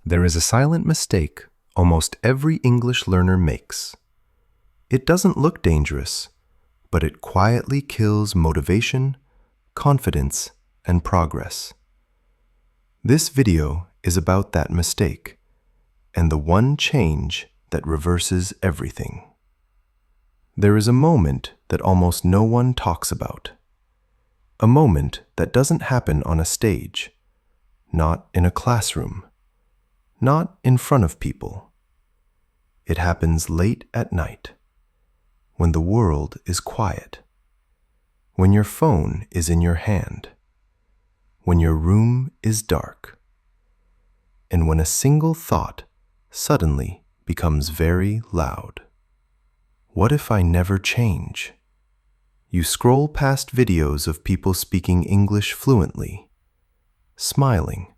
There is a silent mistake almost every English learner makes. It doesn't look dangerous, but it quietly kills motivation, confidence, and progress. This video is about that mistake and the one change that reverses everything. There is a moment that almost no one talks about. A moment that doesn't happen on a stage, not in a classroom, not in front of people. It happens late at night, when the world is quiet, when your phone is in your hand, when your room is dark, and when a single thought suddenly becomes very loud. What if I never change? You scroll past videos of people speaking English fluently, smiling,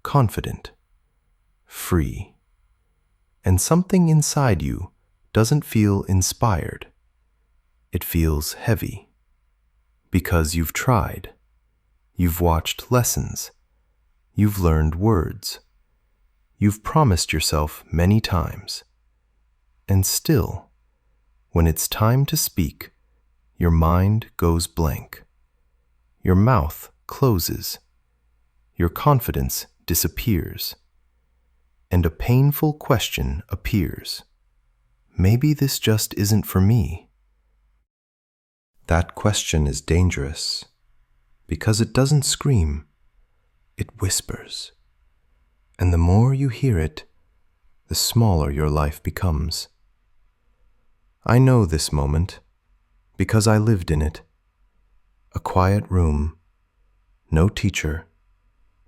confident, free, and something inside you doesn't feel inspired. It feels heavy. Because you've tried, you've watched lessons, you've learned words, you've promised yourself many times, and still, when it's time to speak, your mind goes blank. Your mouth closes. Your confidence disappears. And a painful question appears. Maybe this just isn't for me. That question is dangerous because it doesn't scream, it whispers. And the more you hear it, the smaller your life becomes. I know this moment because I lived in it. A quiet room, no teacher,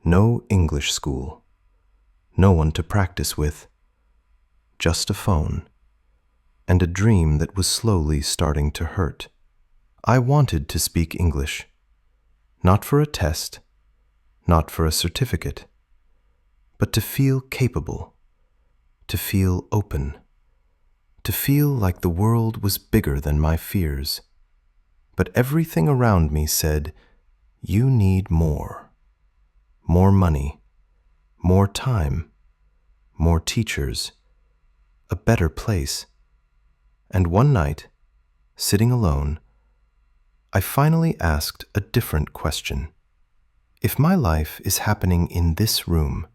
no English school, no one to practice with, just a phone, and a dream that was slowly starting to hurt. I wanted to speak English, not for a test, not for a certificate, but to feel capable, to feel open, to feel like the world was bigger than my fears. But everything around me said, you need more. More money, more time, more teachers, a better place. And one night, sitting alone, I finally asked a different question. If my life is happening in this room,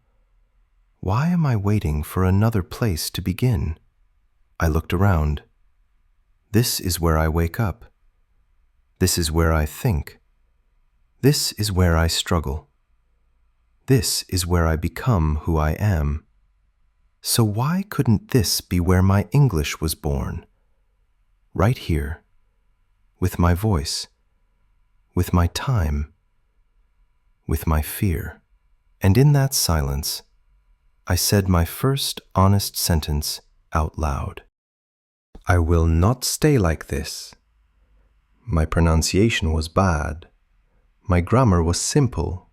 why am I waiting for another place to begin? I looked around. This is where I wake up. This is where I think. This is where I struggle. This is where I become who I am. So why couldn't this be where my English was born? Right here, with my voice, with my time, with my fear. And in that silence, I said my first honest sentence out loud. I will not stay like this. My pronunciation was bad. My grammar was simple.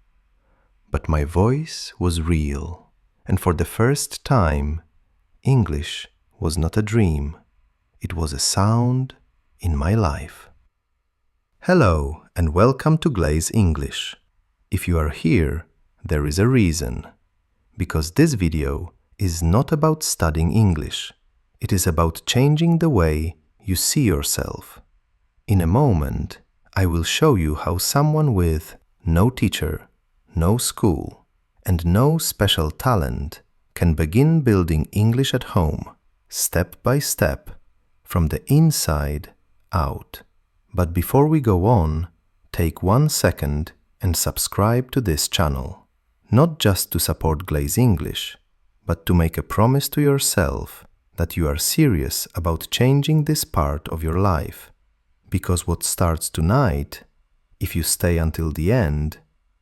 But my voice was real. And for the first time, English was not a dream. It was a sound in my life. Hello and welcome to Glaze English. If you are here, there is a reason. Because this video is not about studying English. It is about changing the way you see yourself. In a moment, I will show you how someone with no teacher, no school, and no special talent can begin building English at home, step by step, from the inside out. But before we go on, take 1 second and subscribe to this channel. Not just to support Glaze English, but to make a promise to yourself that you are serious about changing this part of your life. Because what starts tonight, if you stay until the end,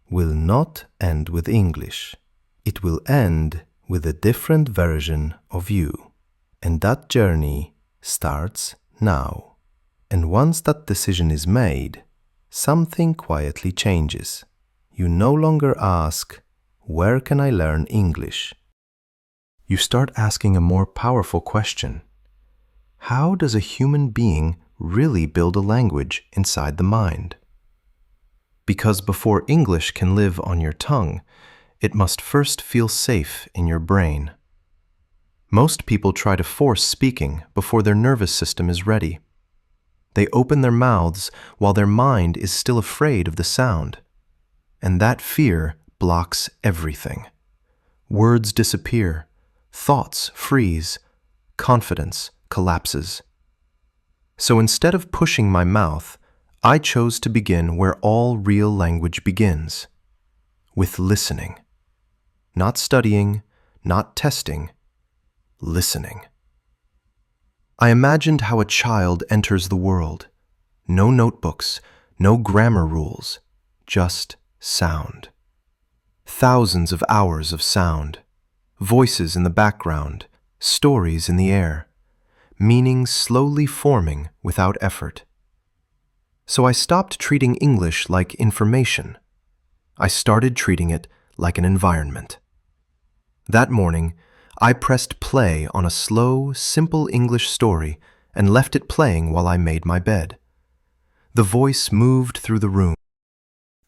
will not end with English. It will end with a different version of you. And that journey starts now. And once that decision is made, something quietly changes. You no longer ask, where can I learn English? You start asking a more powerful question. How does a human being really build a language inside the mind? Because before English can live on your tongue, it must first feel safe in your brain. Most people try to force speaking before their nervous system is ready. They open their mouths while their mind is still afraid of the sound. And that fear blocks everything. Words disappear, thoughts freeze, confidence collapses. So instead of pushing my mouth, I chose to begin where all real language begins, with listening. Not studying, not testing, listening. I imagined how a child enters the world. No notebooks, no grammar rules, just sound. Thousands of hours of sound, voices in the background, stories in the air, meanings slowly forming without effort. So I stopped treating English like information. I started treating it like an environment. That morning, I pressed play on a slow, simple English story and left it playing while I made my bed. The voice moved through the room.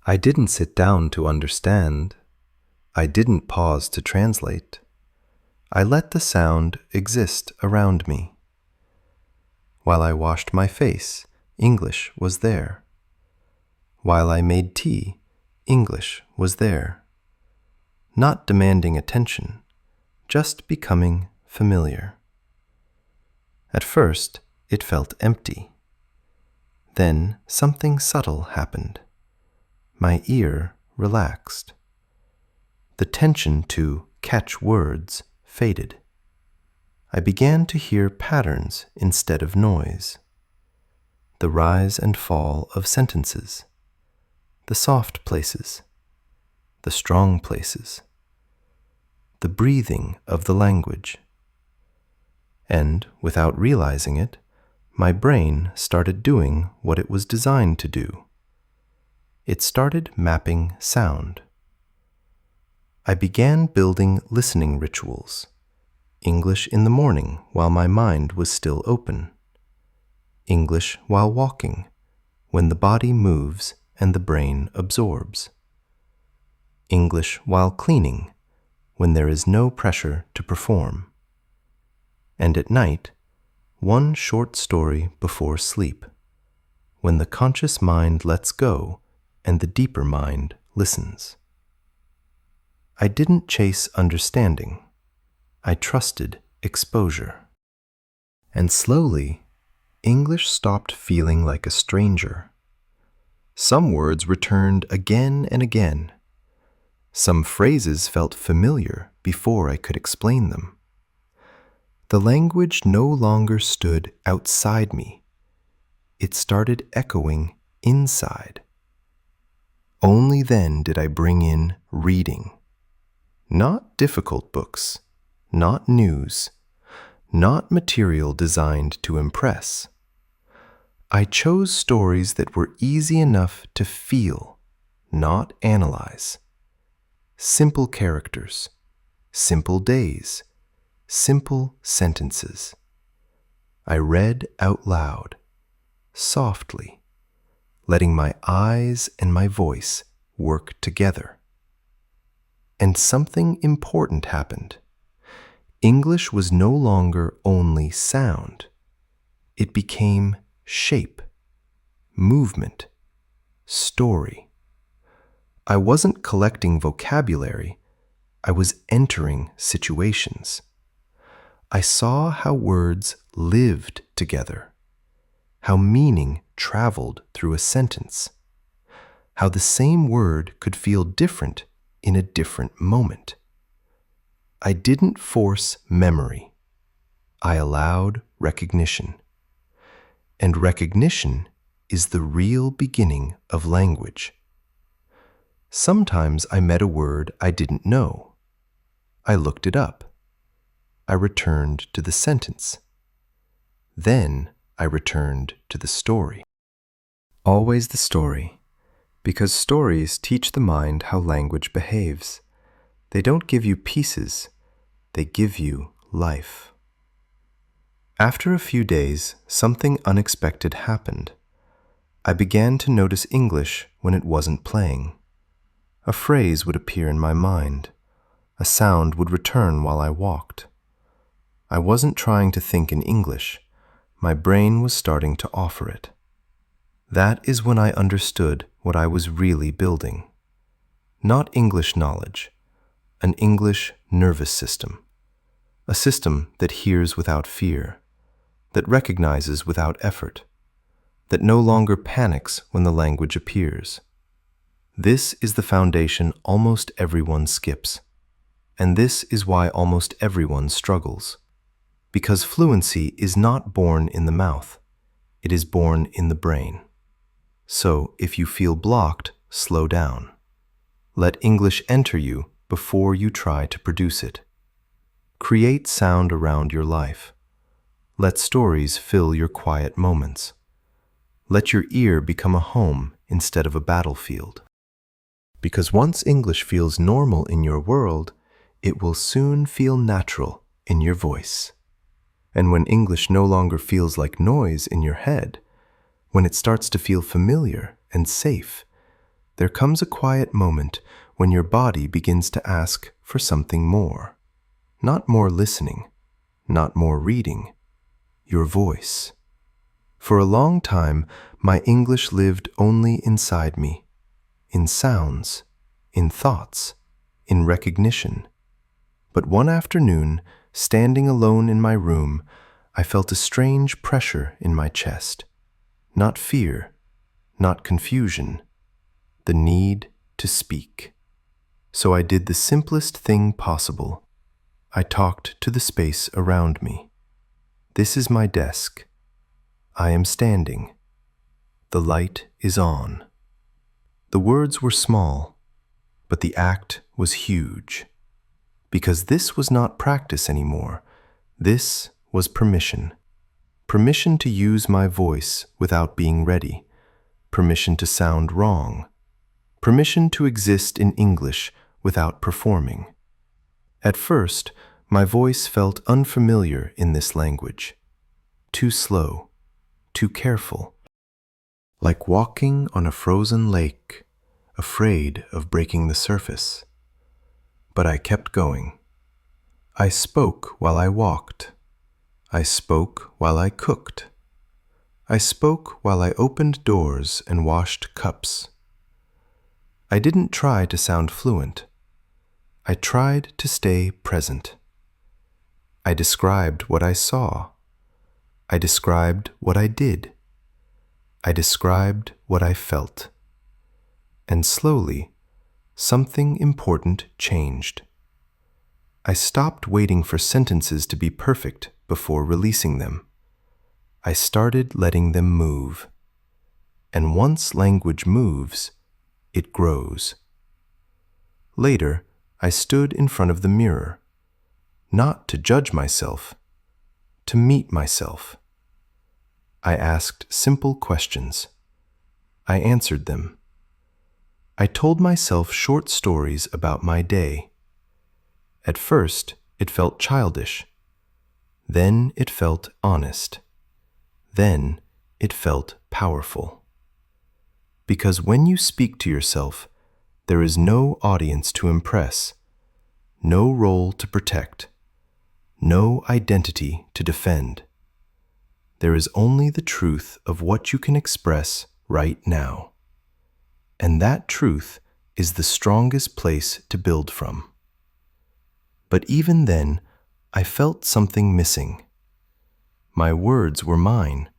I didn't sit down to understand. I didn't pause to translate. I let the sound exist around me. While I washed my face, English was there. While I made tea, English was there. Not demanding attention, just becoming familiar. At first, it felt empty. Then something subtle happened. My ear relaxed. The tension to catch words faded. I began to hear patterns instead of noise. The rise and fall of sentences. The soft places. The strong places. The breathing of the language. And, without realizing it, my brain started doing what it was designed to do. It started mapping sound. I began building listening rituals. English in the morning while my mind was still open. English while walking, when the body moves and the brain absorbs. English while cleaning, when there is no pressure to perform. And at night, one short story before sleep, when the conscious mind lets go and the deeper mind listens. I didn't chase understanding. I trusted exposure. And slowly, English stopped feeling like a stranger. Some words returned again and again. Some phrases felt familiar before I could explain them. The language no longer stood outside me. It started echoing inside. Only then did I bring in reading. Not difficult books, not news, not material designed to impress. I chose stories that were easy enough to feel, not analyze. Simple characters, simple days, simple sentences. I read out loud, softly, letting my eyes and my voice work together. And something important happened. English was no longer only sound. It became shape, movement, story. I wasn't collecting vocabulary. I was entering situations. I saw how words lived together, how meaning traveled through a sentence, how the same word could feel different in a different moment. I didn't force memory. I allowed recognition. And recognition is the real beginning of language. Sometimes I met a word I didn't know. I looked it up. I returned to the sentence. Then I returned to the story. Always the story. Because stories teach the mind how language behaves. They don't give you pieces, they give you life. After a few days, something unexpected happened. I began to notice English when it wasn't playing. A phrase would appear in my mind. A sound would return while I walked. I wasn't trying to think in English. My brain was starting to offer it. That is when I understood what I was really building. Not English knowledge, an English nervous system. A system that hears without fear, that recognizes without effort, that no longer panics when the language appears. This is the foundation almost everyone skips, and this is why almost everyone struggles. Because fluency is not born in the mouth, it is born in the brain. So if you feel blocked, slow down. Let English enter you before you try to produce it. Create sound around your life. Let stories fill your quiet moments. Let your ear become a home instead of a battlefield. Because once English feels normal in your world, it will soon feel natural in your voice. And when English no longer feels like noise in your head, when it starts to feel familiar and safe, there comes a quiet moment when your body begins to ask for something more. Not more listening, not more reading, your voice. For a long time, my English lived only inside me, in sounds, in thoughts, in recognition. But one afternoon, standing alone in my room, I felt a strange pressure in my chest. Not fear, not confusion, the need to speak. So I did the simplest thing possible. I talked to the space around me. This is my desk. I am standing. The light is on. The words were small, but the act was huge. Because this was not practice anymore. This was permission. Permission to use my voice without being ready. Permission to sound wrong. Permission to exist in English without performing. At first, my voice felt unfamiliar in this language. Too slow, too careful. Like walking on a frozen lake, afraid of breaking the surface. But I kept going. I spoke while I walked. I spoke while I cooked. I spoke while I opened doors and washed cups. I didn't try to sound fluent. I tried to stay present. I described what I saw. I described what I did. I described what I felt. And slowly, something important changed. I stopped waiting for sentences to be perfect before releasing them. I started letting them move. And once language moves, it grows. Later, I stood in front of the mirror, not to judge myself, to meet myself. I asked simple questions. I answered them. I told myself short stories about my day. At first, it felt childish. Then it felt honest. Then it felt powerful. Because when you speak to yourself, there is no audience to impress, no role to protect, no identity to defend. There is only the truth of what you can express right now. And that truth is the strongest place to build from. But even then, I felt something missing. My words were mine,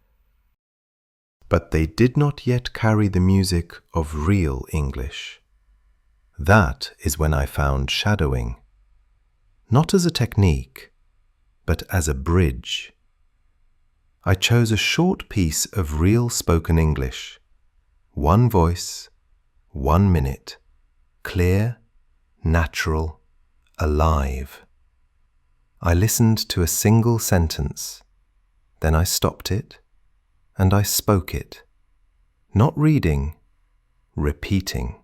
but they did not yet carry the music of real English. That is when I found shadowing, not as a technique, but as a bridge. I chose a short piece of real spoken English, one voice, 1 minute, clear, natural, alive. I listened to a single sentence, then I stopped it, and I spoke it, not reading, repeating.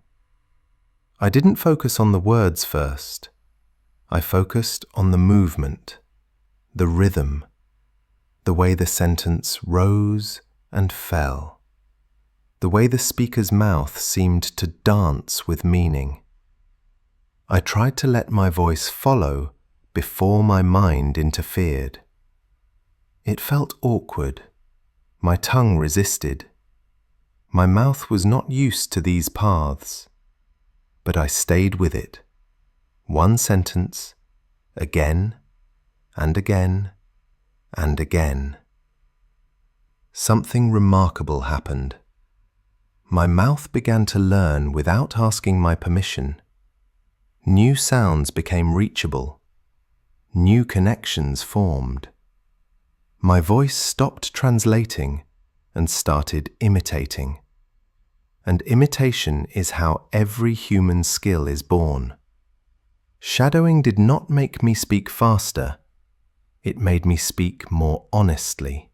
I didn't focus on the words first. I focused on the movement, the rhythm, the way the sentence rose and fell, the way the speaker's mouth seemed to dance with meaning. I tried to let my voice follow before my mind interfered. It felt awkward. My tongue resisted. My mouth was not used to these paths, but I stayed with it. One sentence, again and again and again. Something remarkable happened. My mouth began to learn without asking my permission. New sounds became reachable. New connections formed. My voice stopped translating and started imitating. And imitation is how every human skill is born. Shadowing did not make me speak faster. It made me speak more honestly.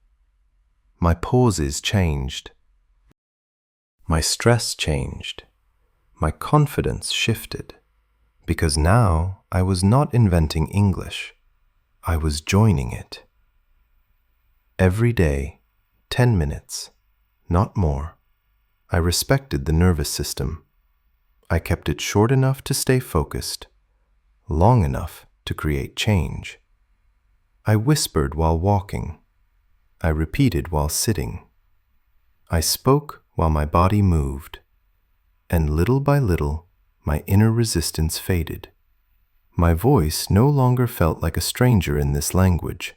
My pauses changed. My stress changed. My confidence shifted. Because now I was not inventing English. I was joining it. Every day, 10 minutes, not more. I respected the nervous system. I kept it short enough to stay focused, long enough to create change. I whispered while walking. I repeated while sitting. I spoke while my body moved. And little by little, my inner resistance faded. My voice no longer felt like a stranger in this language.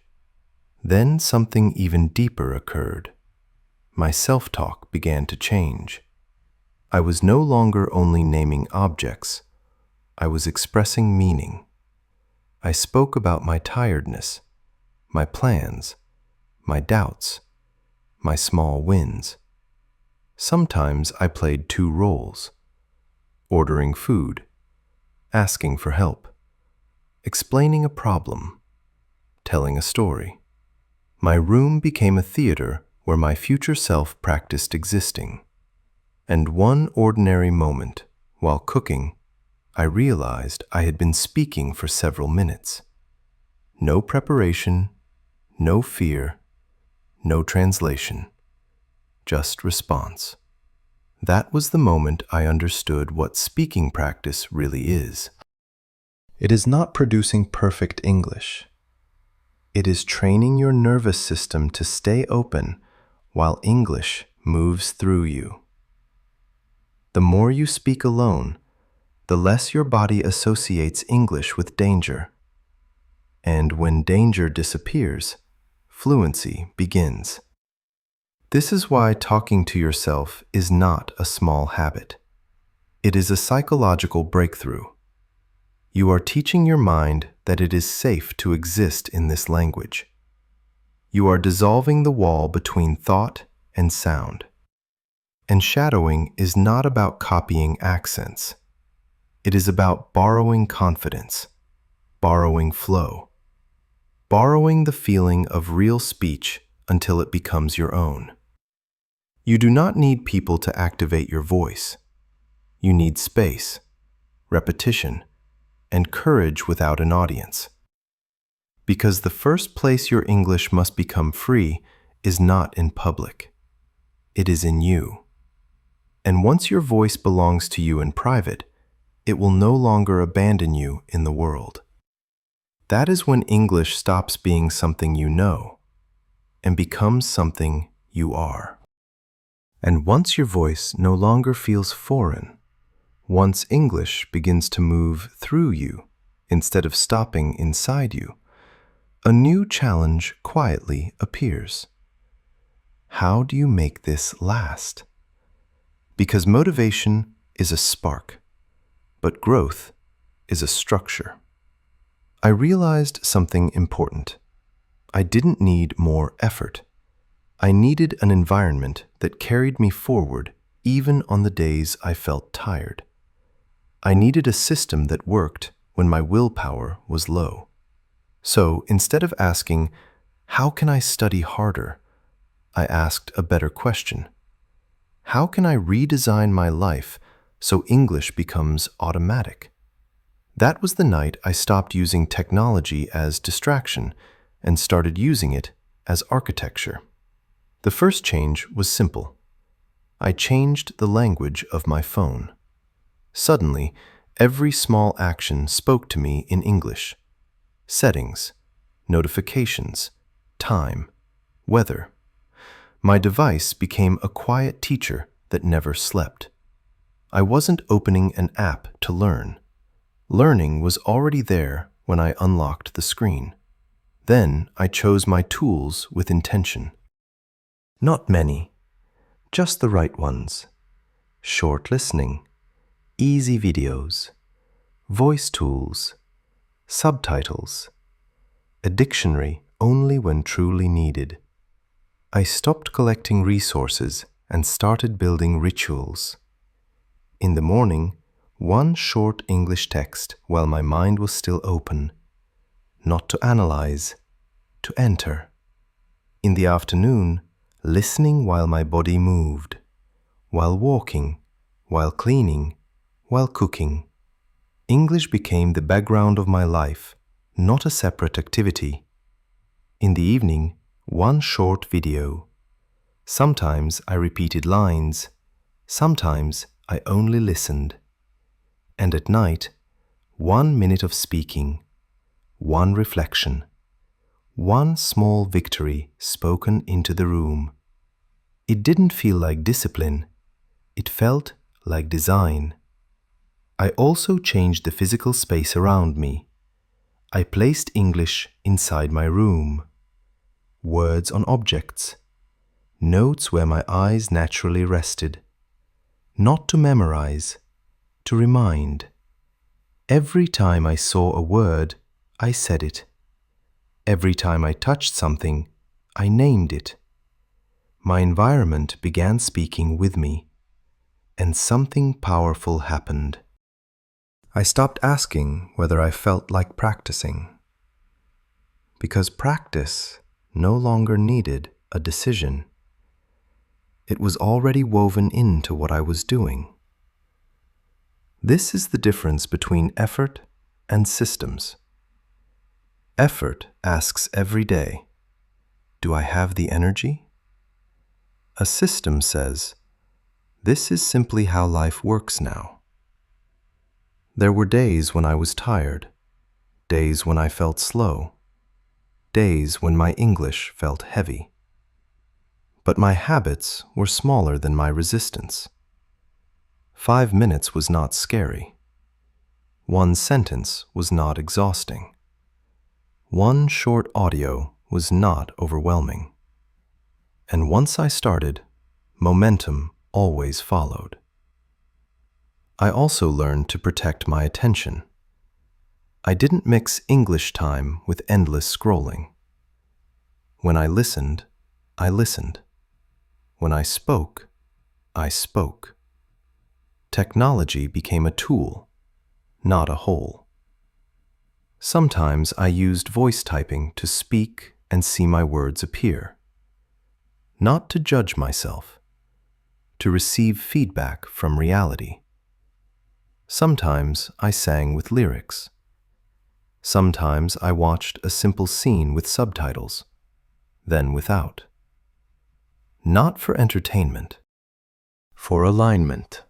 Then something even deeper occurred. My self-talk began to change. I was no longer only naming objects. I was expressing meaning. I spoke about my tiredness, my plans, my doubts, my small wins. Sometimes I played two roles: ordering food, asking for help, explaining a problem, telling a story. My room became a theater where my future self practiced existing. And one ordinary moment, while cooking, I realized I had been speaking for several minutes. No preparation, no fear, no translation, just response. That was the moment I understood what speaking practice really is. It is not producing perfect English. It is training your nervous system to stay open while English moves through you. The more you speak alone, the less your body associates English with danger. And when danger disappears, fluency begins. This is why talking to yourself is not a small habit. It is a psychological breakthrough. You are teaching your mind that it is safe to exist in this language. You are dissolving the wall between thought and sound. And shadowing is not about copying accents. It is about borrowing confidence, borrowing flow, borrowing the feeling of real speech until it becomes your own. You do not need people to activate your voice. You need space, repetition, and courage without an audience. Because the first place your English must become free is not in public. It is in you. And once your voice belongs to you in private, it will no longer abandon you in the world. That is when English stops being something you know and becomes something you are. And once your voice no longer feels foreign, once English begins to move through you instead of stopping inside you, a new challenge quietly appears. How do you make this last? Because motivation is a spark, but growth is a structure. I realized something important. I didn't need more effort. I needed an environment that carried me forward even on the days I felt tired. I needed a system that worked when my willpower was low. So instead of asking, "How can I study harder?" I asked a better question. How can I redesign my life so English becomes automatic? That was the night I stopped using technology as distraction and started using it as architecture. The first change was simple. I changed the language of my phone. Suddenly, Every small action spoke to me in English. Settings, notifications, time, weather. My device became a quiet teacher that never slept. I wasn't opening an app to learn. Learning was already there when I unlocked the screen. Then I chose my tools with intention. Not many, just the right ones. Short listening, easy videos, voice tools, subtitles, a dictionary only when truly needed. I stopped collecting resources and started building rituals. In the morning, one short English text while my mind was still open, not to analyze, to enter. In the afternoon, listening while my body moved, while walking, while cleaning, while cooking. English became the background of my life, not a separate activity. In the evening, one short video. Sometimes I repeated lines, sometimes I only listened. And at night, 1 minute of speaking, one reflection, one small victory spoken into the room. It didn't feel like discipline, it felt like design. I also changed the physical space around me. I placed English inside my room. Words on objects. Notes where my eyes naturally rested. Not to memorize, to remind. Every time I saw a word, I said it. Every time I touched something, I named it. My environment began speaking with me, and something powerful happened. I stopped asking whether I felt like practicing, because practice no longer needed a decision. It was already woven into what I was doing. This is the difference between effort and systems. Effort asks every day, do I have the energy? A system says, this is simply how life works now. There were days when I was tired, days when I felt slow, days when my English felt heavy. But my habits were smaller than my resistance. 5 minutes was not scary. One sentence was not exhausting. One short audio was not overwhelming. And once I started, momentum always followed. I also learned to protect my attention. I didn't mix English time with endless scrolling. When I listened, I listened. When I spoke, I spoke. Technology became a tool, not a whole. Sometimes I used voice typing to speak and see my words appear. Not to judge myself, to receive feedback from reality. Sometimes I sang with lyrics. Sometimes I watched a simple scene with subtitles, then without. Not for entertainment, for alignment.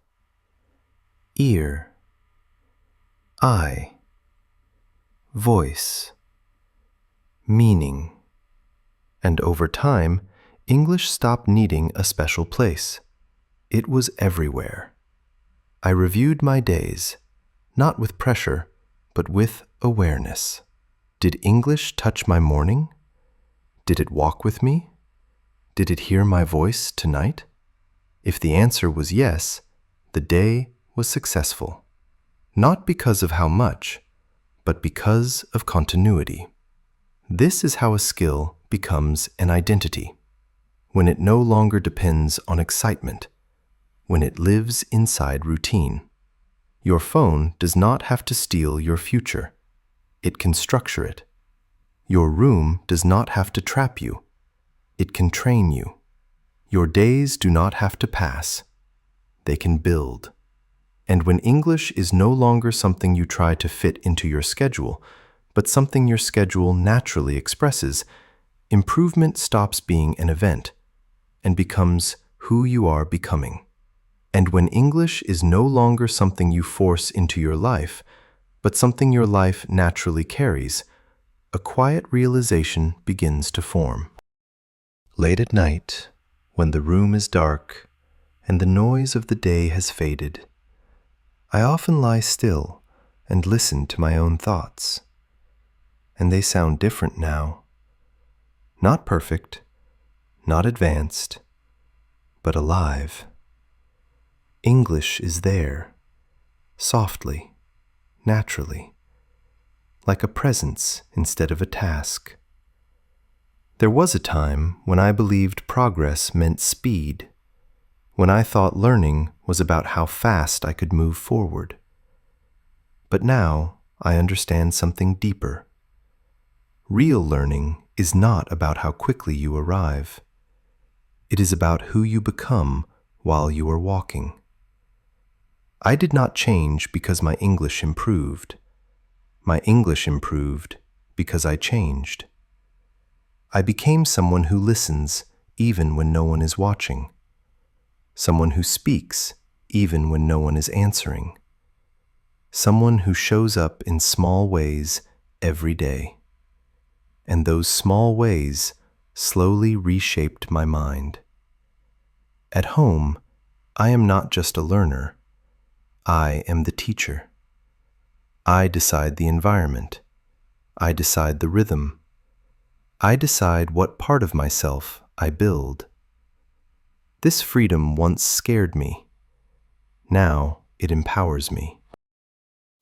Ear, eye, voice, meaning. And over time, English stopped needing a special place. It was everywhere. I reviewed my days, not with pressure, but with awareness. Did English touch my morning? Did it walk with me? Did it hear my voice tonight? If the answer was yes, the day was successful. Not because of how much, but because of continuity. This is how a skill becomes an identity, when it no longer depends on excitement, when it lives inside routine. Your phone does not have to steal your future. It can structure it. Your room does not have to trap you. It can train you. Your days do not have to pass. They can build. And when English is no longer something you try to fit into your schedule, but something your schedule naturally expresses, improvement stops being an event and becomes who you are becoming. And when English is no longer something you force into your life, but something your life naturally carries, a quiet realization begins to form. Late at night, when the room is dark and the noise of the day has faded, I often lie still and listen to my own thoughts. And they sound different now. Not perfect, not advanced, but alive. English is there, softly, naturally, like a presence instead of a task. There was a time when I believed progress meant speed, when I thought learning was about how fast I could move forward. But now I understand something deeper. Real learning is not about how quickly you arrive. It is about who you become while you are walking. I did not change because my English improved. My English improved because I changed. I became someone who listens even when no one is watching. Someone who speaks even when no one is answering. Someone who shows up in small ways every day. And those small ways slowly reshaped my mind. At home, I am not just a learner. I am the teacher. I decide the environment. I decide the rhythm. I decide what part of myself I build. This freedom once scared me. Now it empowers me.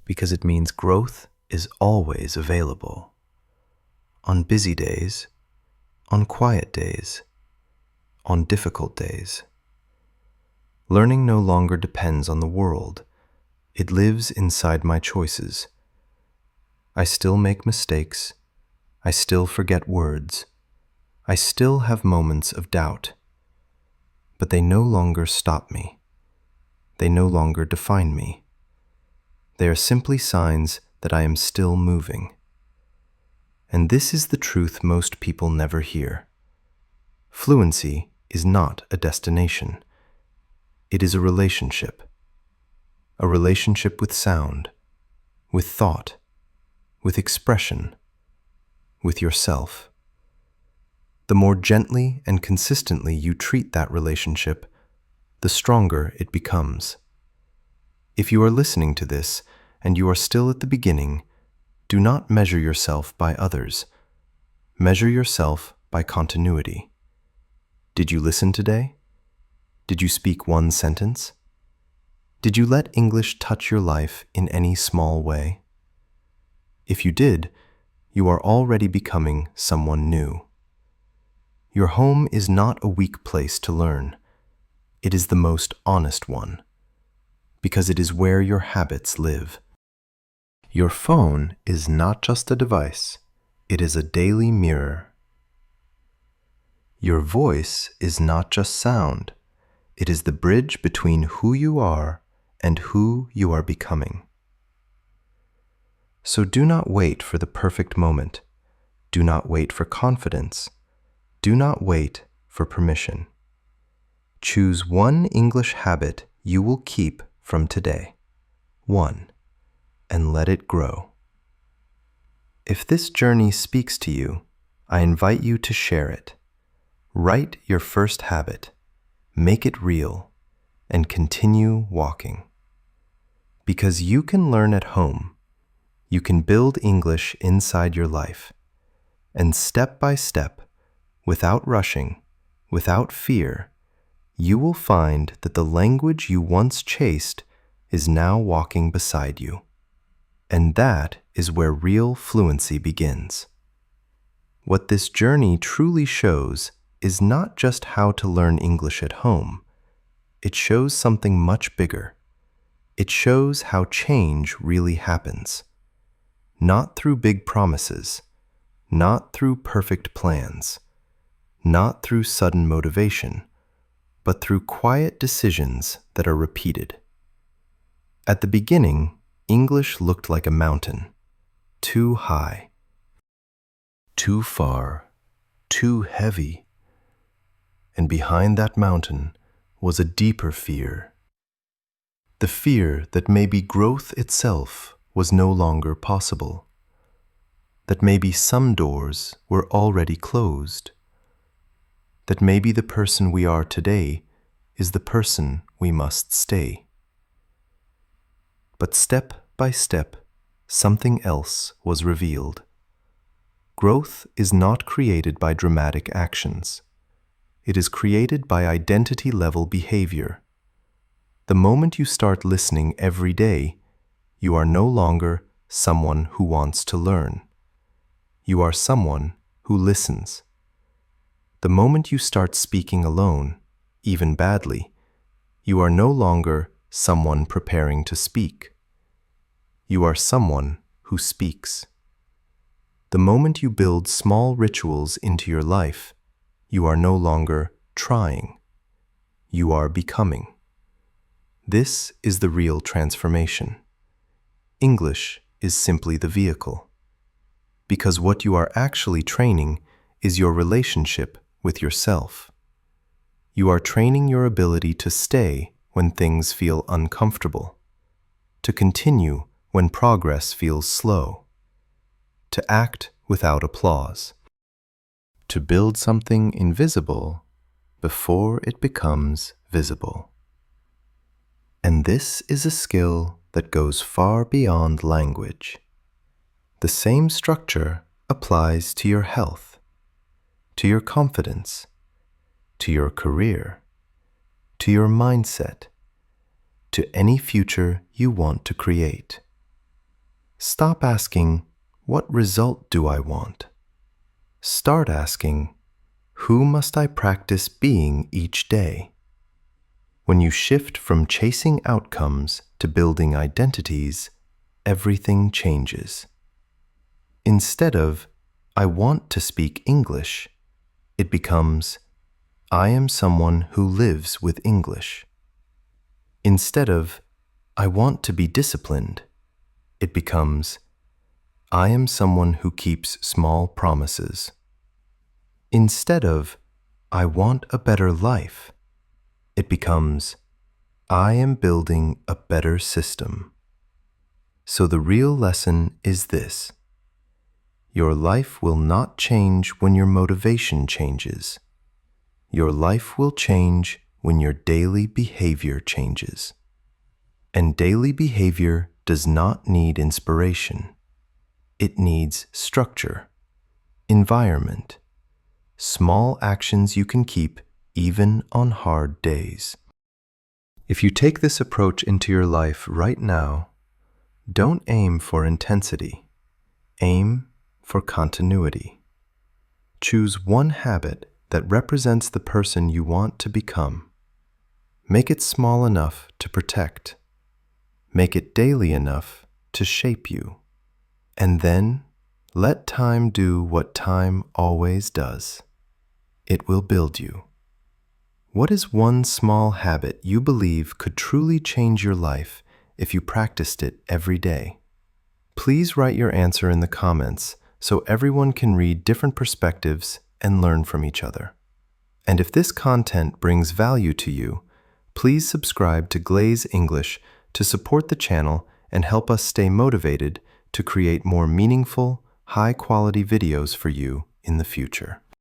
Because it means growth is always available. On busy days, on quiet days, on difficult days. Learning no longer depends on the world. It lives inside my choices. I still make mistakes. I still forget words. I still have moments of doubt. But they no longer stop me. They no longer define me. They are simply signs that I am still moving. And this is the truth most people never hear. Fluency is not a destination. It is a relationship. A relationship with sound, with thought, with expression, with yourself. The more gently and consistently you treat that relationship, the stronger it becomes. If you are listening to this and you are still at the beginning, do not measure yourself by others. Measure yourself by continuity. Did you listen today? Did you speak one sentence? Did you let English touch your life in any small way? If you did, you are already becoming someone new. Your home is not a weak place to learn. It is the most honest one, because it is where your habits live. Your phone is not just a device, it is a daily mirror. Your voice is not just sound, it is the bridge between who you are and who you are becoming. So do not wait for the perfect moment. Do not wait for confidence. Do not wait for permission. Choose one English habit you will keep from today. One, and let it grow. If this journey speaks to you, I invite you to share it. Write your first habit, make it real, and continue walking. Because you can learn at home, you can build English inside your life, and step by step, without rushing, without fear, you will find that the language you once chased is now walking beside you. And that is where real fluency begins. What this journey truly shows is not just how to learn English at home. It shows something much bigger. It shows how change really happens. Not through big promises, not through perfect plans, not through sudden motivation, but through quiet decisions that are repeated. At the beginning, English looked like a mountain, too high, too far, too heavy. And behind that mountain was a deeper fear, The fear that maybe growth itself was no longer possible, that maybe some doors were already closed, that maybe the person we are today is the person we must stay. But step by step, something else was revealed. Growth is not created by dramatic actions. It is created by identity-level behavior. The moment you start listening every day, you are no longer someone who wants to learn. You are someone who listens. The moment you start speaking alone, even badly, you are no longer someone preparing to speak. You are someone who speaks. The moment you build small rituals into your life, you are no longer trying. You are becoming. This is the real transformation. English is simply the vehicle. Because what you are actually training is your relationship with yourself. You are training your ability to stay when things feel uncomfortable, to continue when progress feels slow, to act without applause, to build something invisible before it becomes visible. And this is a skill that goes far beyond language. The same structure applies to your health, to your confidence, to your career, to your mindset, to any future you want to create. Stop asking, what result do I want? Start asking, who must I practice being each day? When you shift from chasing outcomes to building identities, everything changes. Instead of, I want to speak English, it becomes, I am someone who lives with English. Instead of, I want to be disciplined, it becomes, I am someone who keeps small promises. Instead of, I want a better life, it becomes, I am building a better system. So the real lesson is this: your life will not change when your motivation changes. Your life will change when your daily behavior changes. And daily behavior does not need inspiration. It needs structure, environment, small actions you can keep even on hard days. If you take this approach into your life right now, don't aim for intensity. Aim for continuity. Choose one habit that represents the person you want to become. Make it small enough to protect. Make it daily enough to shape you. And then let time do what time always does. It will build you. What is one small habit you believe could truly change your life if you practiced it every day? Please write your answer in the comments so everyone can read different perspectives and learn from each other. And if this content brings value to you, please subscribe to Glaze English to support the channel and help us stay motivated to create more meaningful, high-quality videos for you in the future.